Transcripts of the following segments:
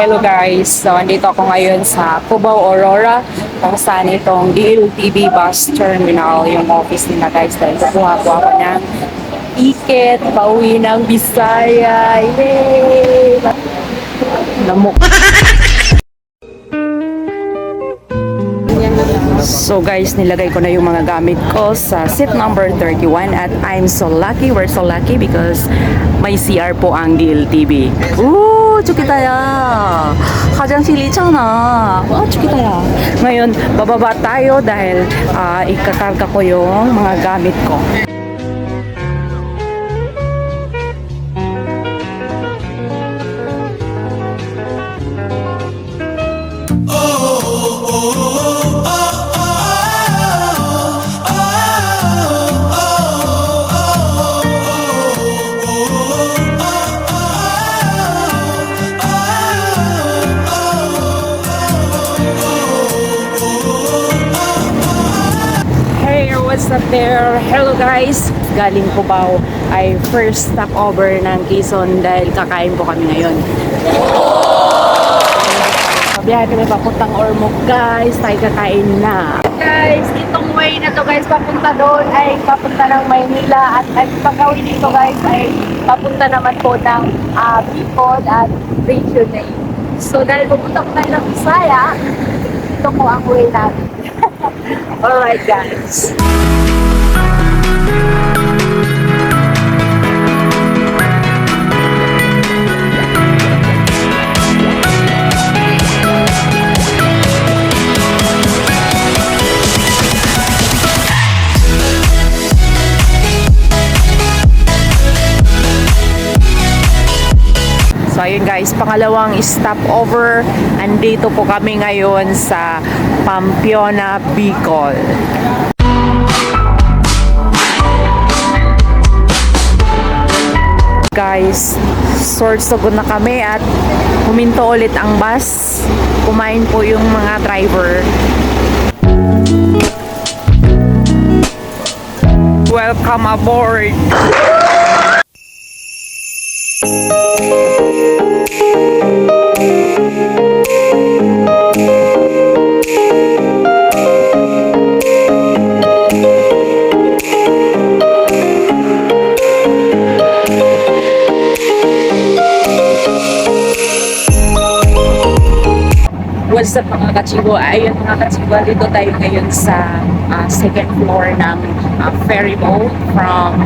Hello guys, so andito ako ngayon sa Cubao Aurora kung saan itong DLTV bus terminal yung office nila guys dahil kukuha po ako ng ticket pauwi ng Bisaya. Yay! Lamok. So guys, nilagay ko na yung mga gamit ko sa seat number 31 at I'm so lucky, we're so lucky because may CR po ang DLTV. Ooh, chukitaya! 화장실 있잖아. Wow, chukitaya. Ngayon, bababa tayo dahil ikakarga ko yung mga gamit ko. What's up there? Hello guys! Galing Cubao ay first stopover ng Quezon dahil kakain po kami ngayon. Biyahe kami papuntang Ormoc guys, tayo kakain na. Guys, itong way na to guys, papunta doon ay papunta ng Maynila at pag-uwi dito guys ay papunta naman po ng Bicol at Region 8. So dahil pupunta ko tayo ng Bisaya, ito po ang way natin. Alright guys. So ayun guys, pangalawang stopover. Andito po kami ngayon sa Pamplona, Bicol. Guys, sugod na kami at huminto ulit ang bus. Kumain po yung mga driver. Welcome aboard! What's up mga kachigo? Ayun mga kachigo, dito tayo ngayon sa second floor ng ferry boat from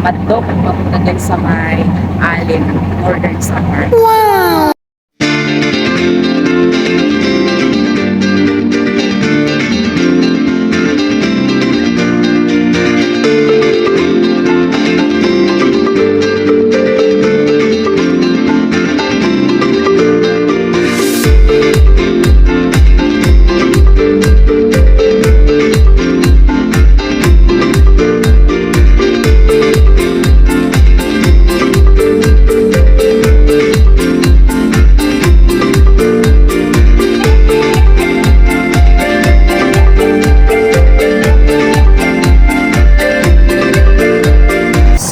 Madlog papunta din sa may Alin, Northern Samar. Wow!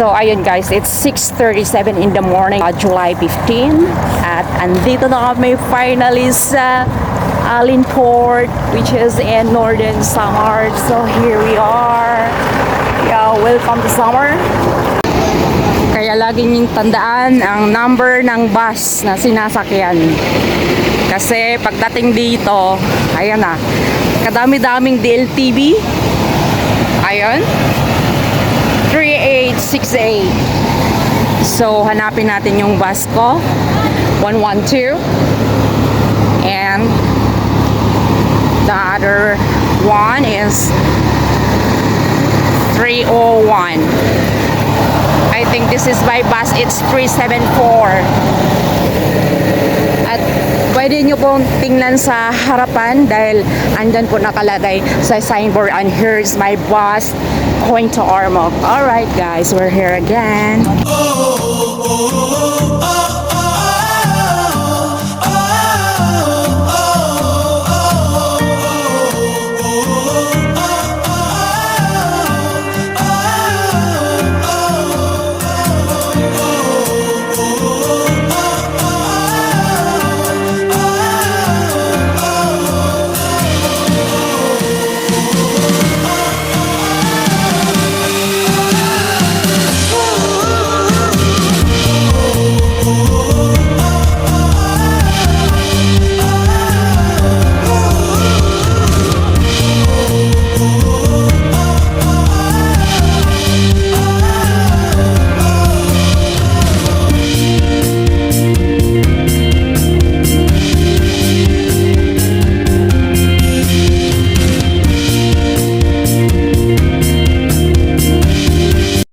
So ayun guys, it's 6:37 in the morning, July 15 at andito na kami finally sa Alin Port which is in Northern Samar. So here we are. Yeah, welcome to Samar. Kaya laging tandaan ang number ng bus na sinasakyan. Kasi pagdating dito, ayan na, kadami-daming DLTV. Ayun. 3868. So, hanapin natin yung bus ko. 112. And the other one is 301. I think this is my bus. It's 374. At pwede nyo pong tingnan sa harapan dahil andyan po nakalagay sa signboard and here's my bus going to Ormoc. Alright guys, we're here again.